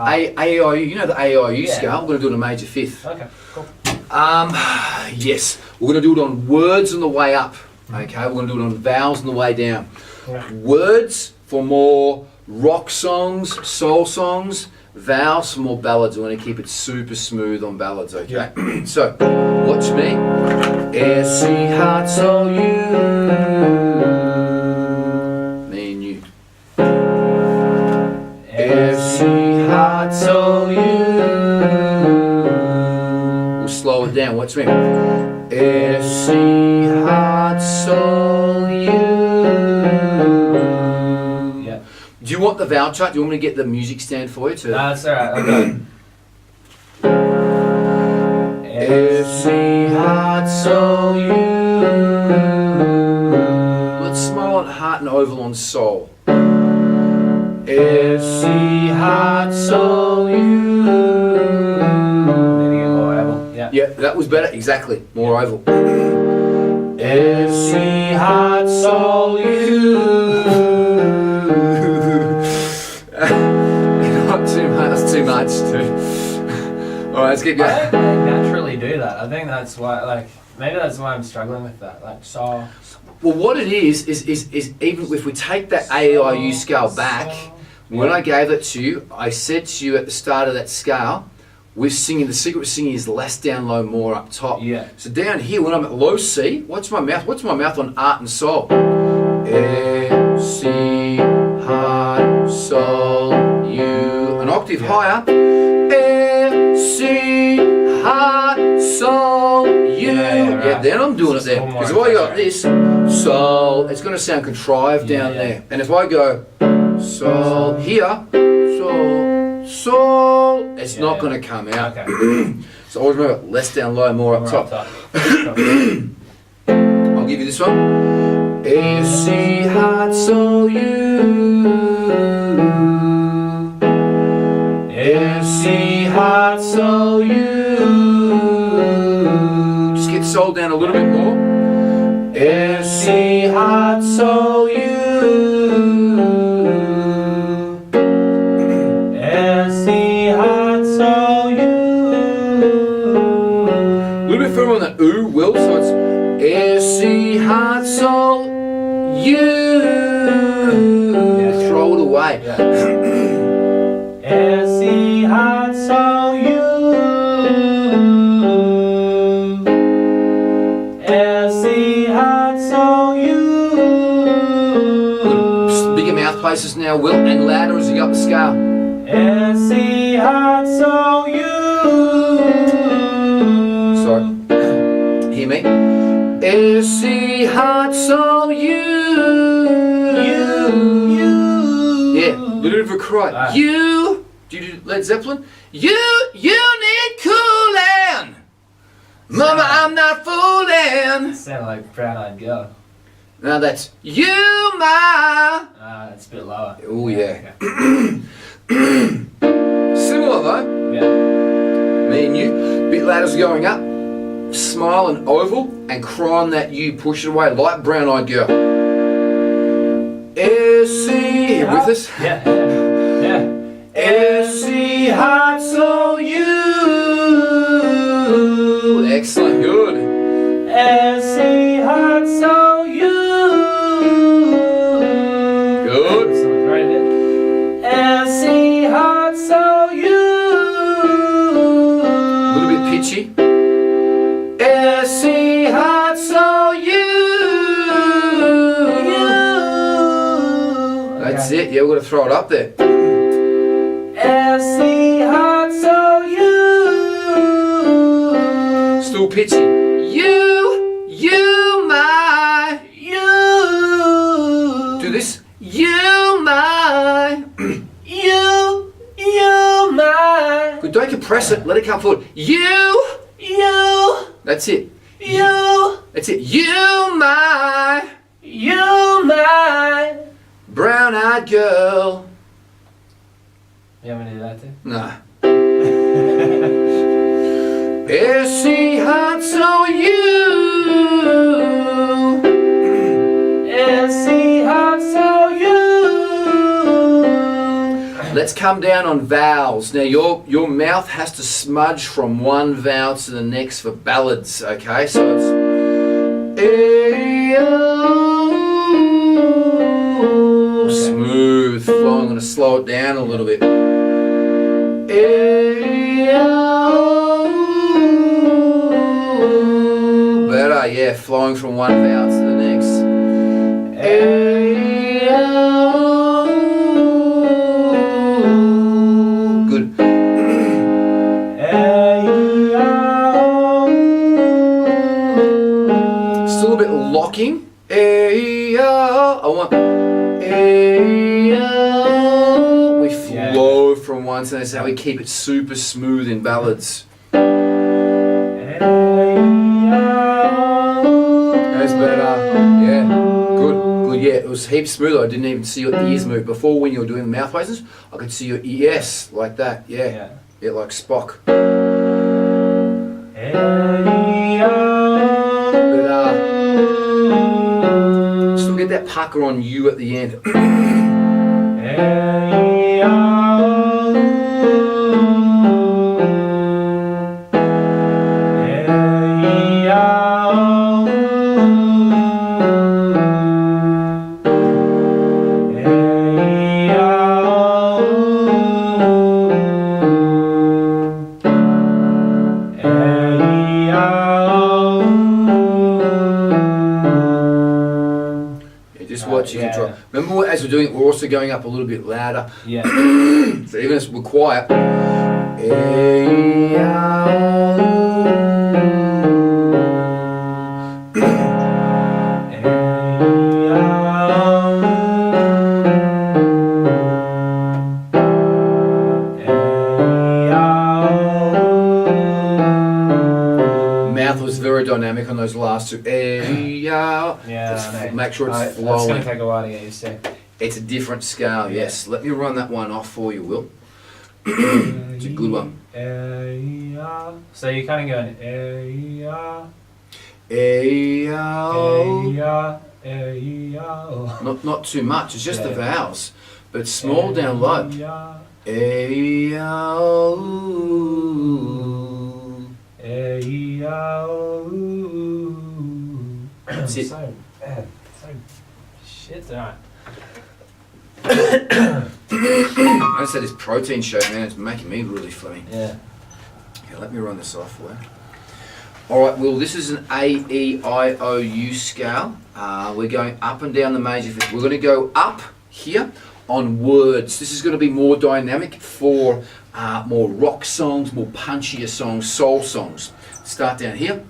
AIU, you know the AIU scale, we're going to do it in a major fifth. Okay, cool. Yes, we're going to do it on words on the way up. Okay, we're going to do it on vowels on the way down. Yeah. Words for more rock songs, soul songs, vowels for more ballads. We're going to keep it super smooth on ballads, okay? Yeah. So, watch me. S, C, heart, soul, you. Me and you. S, C, heart, soul, you. We'll slow it down, watch me. S, C, heart, soul, you. Yeah. Do you want the vowel chart? Do you want me to get the music stand for you? That's alright, okay. S, C, heart, soul, you. Let's smile on heart and oval on soul. S, C, heart, soul, you. Need to get more oval. Yeah. Yeah, that was better. Exactly. More oval. S, C, heart, soul, you. Not too much. That's too much, too. All right, let's get going. I don't naturally do that. I think that's why, maybe that's why I'm struggling with that. So. Well, what it is even if we take that AIU scale back, when I gave it to you, I said to you at the start of that scale, we're singing, the secret of singing is less down low, more up top. Yeah. So down here, when I'm at low C, watch my mouth. What's my mouth on art and soul? A, C, heart, soul, you. An octave higher. A, C, heart, soul, you. Yeah, then I'm doing it there. Because if I got this, soul, it's going to sound contrived down there. And if I go, soul, here, soul, soul, it's not going to come out. Okay. So always remember, less down low, more up top. I'll give you this one. A, C, heart, soul, you. A, C, heart, soul, you. Just get soul down a little bit more. A, C, heart, soul, you. A, C, heart, soul, you. A little bit further on that ooh, will, so it's A, C, heart, soul, you. Throw it away. A, C, heart, soul, you. A, C, heart, soul, you. Bigger mouth places now, Will, and louder as you go up the scale. A, C, heart, soul, you. Sorry. Hear me? A, C, heart, soul, you. Yeah, a little bit of a cry. You. Do you do Led Zeppelin? You need cooling. Mama, I'm not fooling. Sound like Brown Eyed Girl. Now that's you, my. It's a bit lower. Oh yeah. Okay. Similar though. Yeah. Me and you. Bit louder as going up. Smile and oval and cry on that you. Push it away like Brown Eyed Girl. S-C. With us? Yeah. Yeah. S-C, heart, soul, you. Excellent, good. S-C, heart, soul, you. Good. Someone's right there. S-C, heart, soul, you. A little bit pitchy. S-C, heart, soul, you. That's it. Yeah, we're going to throw it up there. S-C, heart, soul, you. Still pitchy. You, my. You. Do this. You, my. You, my. Good. Don't compress it. Let it come forward. You. That's it. That's it. You, my. Brown-eyed girl. You want me to do that too? Nah. S-C, heart, soul, you. S-C, heart, soul, you. Let's come down on vowels. Now your mouth has to smudge from one vowel to the next for ballads, okay? So it's smooth flow. I'm going to slow it down a little bit. Better, yeah, flowing from one vowel to the next. Good. Still a bit locking. I want. We flow from one to the next. That's how we keep it super smooth in ballads. That's better. Yeah. Good. Good. Yeah. It was heaps smoother. I didn't even see your ears move. Before, when you were doing the mouth places, I could see your ears like that. Yeah. Yeah, like Spock. But still get that pucker on you at the end. Remember, as we're doing it, we're also going up a little bit louder. Yeah. So even as we're quiet. Mouth was very dynamic on those last two. Make sure it's flowing. It's going to take a while to get used to. It's a different scale, yes. Let me run that one off for you, Will. It's a good one. So you're kind of going not too much, it's just the vowels. But small down low. That's it. So bad. So shit tonight. I said this protein shake, man, it's making me really funny. Yeah. Okay, let me run this off for you. Alright, Will, this is an A-E-I-O-U scale. We're going up and down the major fifth. We're going to go up here on words. This is going to be more dynamic for more rock songs, more punchier songs, soul songs. Start down here.